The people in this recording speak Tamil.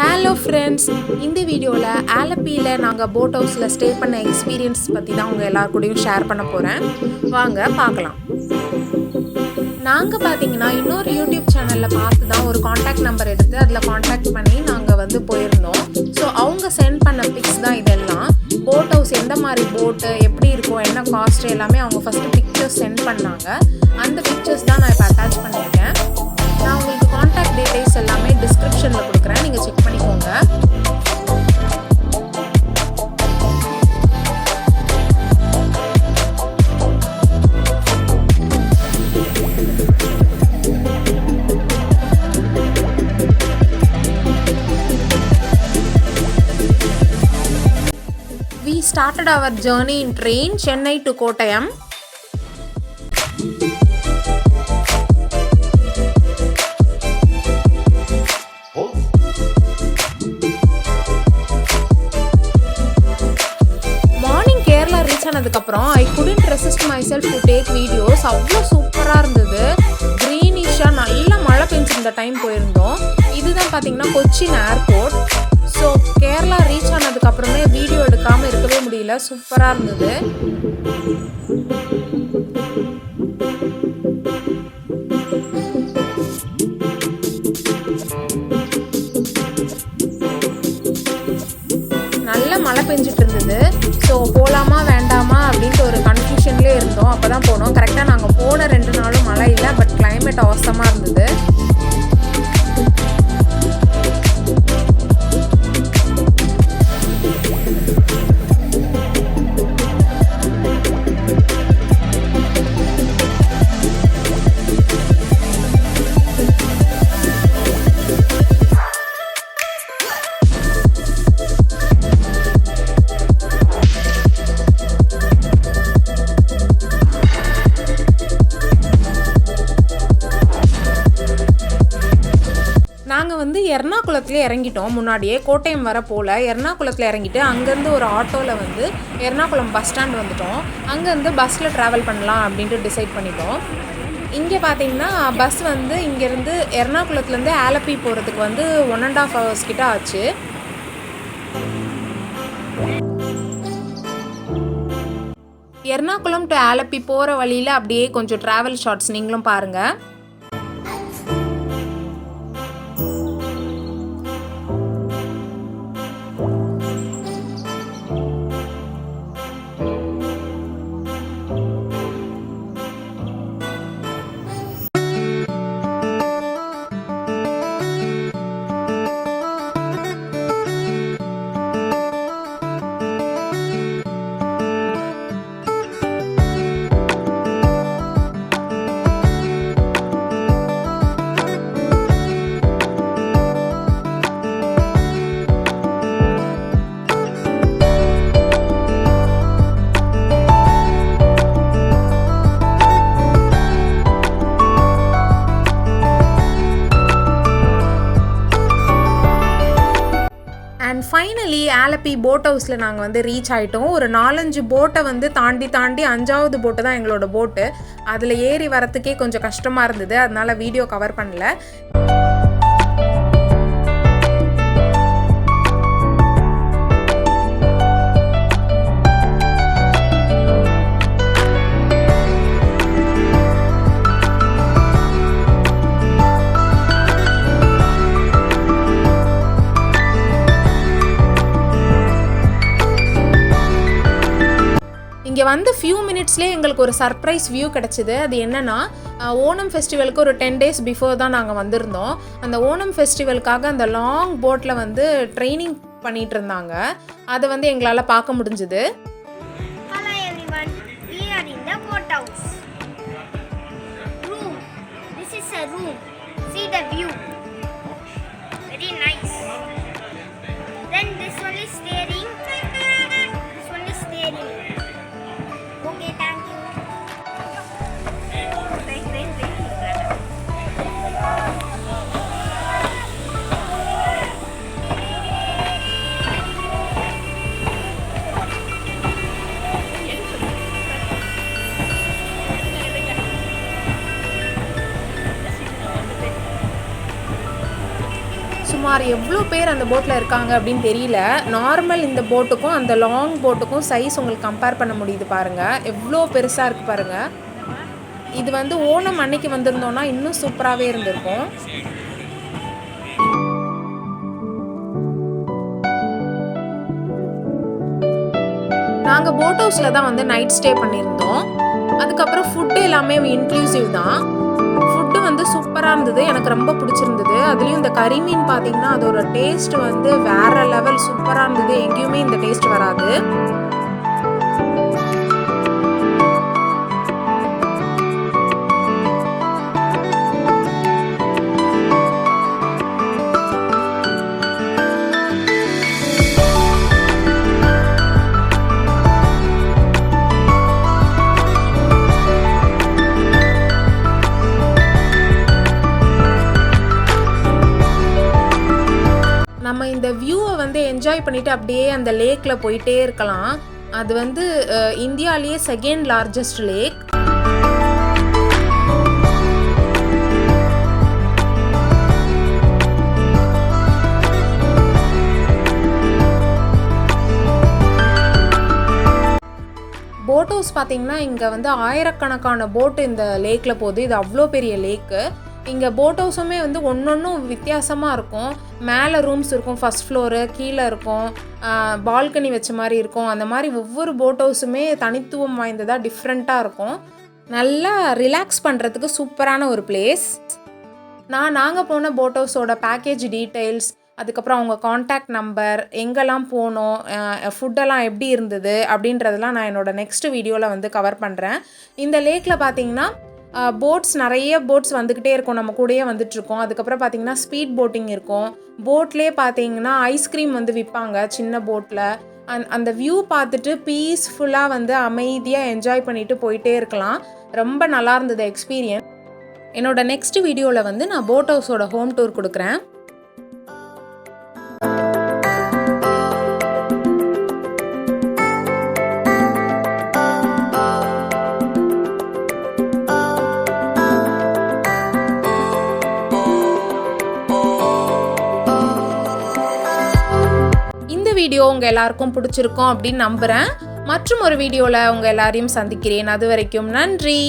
ஹலோ ஃப்ரெண்ட்ஸ், இந்த வீடியோவில் ஆலப்பியில் நாங்கள் போட் ஹவுஸில் ஸ்டே பண்ண எக்ஸ்பீரியன்ஸ் பற்றி தான் உங்கள் எல்லாருக்கூடையும் ஷேர் பண்ண போகிறேன். வாங்க பார்க்கலாம். நாங்கள் பார்த்தீங்கன்னா இன்னொரு யூடியூப் சேனலில் பார்த்து தான் ஒரு காண்டாக்ட் நம்பர் எடுத்து அதில் காண்டாக்ட் பண்ணி நாங்கள் போயிருந்தோம். ஸோ அவங்க சென்ட் பண்ண பிக்ஸ் தான் இதெல்லாம். போட் ஹவுஸ் எந்த மாதிரி போட்டு எப்படி இருக்கும், என்ன காஸ்ட் எல்லாமே அவங்க ஃபஸ்ட்டு பிக்சர்ஸ் சென்ட் பண்ணாங்க. அந்த பிக்சர்ஸ் தான் நான் இப்போ அட்டாச் பண்ணியிருக்கேன். நான் உங்களுக்கு காண்டாக்ட் டீட்டெயில்ஸ் எல்லாமே டிஸ்கிரிப்ஷனில் கொடுக்குறேன், நீங்கள் செக் பண்ணிக்கோங்க. We started our journey in train Chennai to Kottayam. அதுக்கப்புறம் ஐ couldn't resist my self to take videos. அவ்வளோ சூப்பராக இருந்தது. க்ரீனிஷாக நல்லா மழை பெஞ்சிருந்த டைம் போயிருந்தோம். இதுதான் பார்த்தீங்கன்னா Cochin airport. So Kerala reach ஆனதுக்கப்புறமே வீடியோ எடுக்காமல் இருக்கவே முடியல. சூப்பராக இருந்தது. நல்ல மழை பெஞ்சிட்டு இருந்தது. ஸோ போகலாமா வேண்டாமா அப்படின்ட்டு ஒரு கன்ஃபியூஷன்லேயே இருந்தோம். அப்போ தான் போனோம். கரெக்டாக நாங்கள் போன 2 நாளும் மழை இல்லை, பட் கிளைமேட் அவசரமாக இருந்தது. நாங்கள் எர்ணாகுளத்துலேயே இறங்கிட்டோம். முன்னாடியே கோட்டயம் வர போல் எர்ணாகுளத்தில் இறங்கிட்டு அங்கேருந்து ஒரு ஆட்டோவில் எர்ணாகுளம் பஸ் ஸ்டாண்ட் வந்துட்டோம். அங்கேருந்து பஸ்ஸில் ட்ராவல் பண்ணலாம் அப்படின்ட்டு டிசைட் பண்ணிட்டோம். இங்கே பார்த்தீங்கன்னா பஸ் இங்கேருந்து எர்ணாகுளத்துலேருந்து ஆலப்பி போகிறதுக்கு 1.5 hours கிட்ட ஆச்சு. எர்ணாகுளம் டு ஆலப்பி போகிற வழியில் அப்படியே கொஞ்சம் ட்ராவல் ஷார்ட்ஸ் நீங்களும் பாருங்கள். அண்ட் ஃபைனலி ஆலப்பி போட் ஹவுஸில் நாங்கள் ரீச் ஆகிட்டோம். ஒரு 4-5 போட்டை தாண்டி 5ஆவது போட்டு தான் எங்களோட போட்டு. அதில் ஏறி வரத்துக்கே கொஞ்சம் கஷ்டமாக இருந்தது, அதனால் வீடியோ கவர் பண்ணல. இங்கே ஃபியூ மினிட்ஸ்லேயே எங்களுக்கு ஒரு சர்ப்ரைஸ் வியூ கிடச்சிது. அது என்னென்னா, ஓணம் ஃபெஸ்டிவலுக்கு ஒரு 10 days பிஃபோர் தான் நாங்கள் வந்திருந்தோம். அந்த ஓணம் ஃபெஸ்டிவலுக்காக அந்த லாங் போட்டில் ட்ரைனிங் பண்ணிகிட்டு இருந்தாங்க. அதை எங்களால் பார்க்க முடிஞ்சுது. Hello everyone, we are in the boat house. Room. This is a room. See the view. Very nice. Then this one is steering. This one is steering. Okay, thank you. சுமார் எவ்வளோ பேர் அந்த போட்டில் இருக்காங்க அப்படின்னு தெரியல. நார்மல் இந்த போட்டுக்கும் அந்த லாங் போட்டுக்கும் சைஸ் உங்களுக்கு கம்பேர் பண்ண முடியுது பாருங்கள், எவ்வளோ பெருசாக இருக்குது பாருங்கள். இது வந்து ஓணம் அன்னைக்கு வந்திருந்தோன்னா இன்னும் சூப்பராகவே இருந்திருக்கும். நாங்கள் போட் ஹவுஸில் தான் வந்து நைட் ஸ்டே பண்ணியிருந்தோம். அதுக்கப்புறம் ஃபுட்டு எல்லாமே இன்க்ளூசிவ் தான். ஃபுட்டு வந்து சூப்பராக இருந்தது, எனக்கு ரொம்ப பிடிச்சிருந்தது. அதுலேயும் இந்த கறி மீன் பார்த்தீங்கன்னா அதோட டேஸ்ட் வந்து வேறு லெவல் சூப்பராக இருந்தது. எங்கேயுமே இந்த டேஸ்ட் வராது. நம்ம இந்த வியூவை வந்து என்ஜாய் பண்ணிவிட்டு அப்படியே அந்த லேக்கில் போயிட்டே இருக்கலாம். அது வந்து இந்தியாவிலேயே second largest lake. Boat house பார்த்தீங்கன்னா இங்கே வந்து ஆயிரக்கணக்கான போட்டு இந்த லேக்கில் போகுது. இது அவ்வளோ பெரிய லேக்கு. இங்கே போட் ஹவுஸுமே வந்து ஒன்றொன்றும் வித்தியாசமாக இருக்கும். மேலே ரூம்ஸ் இருக்கும், ஃபஸ்ட் ஃப்ளோரு, கீழே இருக்கும், பால்கனி வச்ச மாதிரி இருக்கும். அந்த மாதிரி ஒவ்வொரு போட் ஹவுஸுமே தனித்துவம் வாய்ந்ததாக டிஃப்ரெண்ட்டாக இருக்கும். நல்லா ரிலாக்ஸ் பண்ணுறதுக்கு சூப்பரான ஒரு பிளேஸ். நாங்கள் போன போட் ஹவுஸோட பேக்கேஜ் டீட்டெயில்ஸ், அதுக்கப்புறம் அவங்க காண்டாக்ட் நம்பர், எங்கெல்லாம் போனோம், ஃபுட்டெல்லாம் எப்படி இருந்தது அப்படின்றதெல்லாம் நான் என்னோடய நெக்ஸ்ட் வீடியோவில் வந்து கவர் பண்ணுறேன். இந்த லேக்கில் பார்த்தீங்கன்னா போட்ஸ், நிறைய போட்ஸ் வந்துக்கிட்டே இருக்கும், நம்ம கூடயே வந்துட்டுருக்கோம். அதுக்கப்புறம் பார்த்திங்கன்னா ஸ்பீட் போட்டிங் இருக்கும். போட்லேயே பார்த்தீங்கன்னா ஐஸ்கிரீம் வந்து விற்பாங்க சின்ன போட்டில். அந்த வியூ பார்த்துட்டு பீஸ்ஃபுல்லாக வந்து அமைதியாக என்ஜாய் பண்ணிவிட்டு போயிட்டே இருக்கலாம். ரொம்ப நல்லா இருந்தது எக்ஸ்பீரியன்ஸ். என்னோடய நெக்ஸ்ட் வீடியோவில் வந்து நான் போட் ஹவுஸோட ஹோம் டூர் கொடுக்குறேன். வீடியோ உங்கள் எல்லாருக்கும் பிடிச்சிருக்கும் அப்படின்னு நம்புகிறேன். மற்றும் ஒரு வீடியோவில் உங்கள் எல்லாரையும் சந்திக்கிறேன். அது வரைக்கும் நன்றி.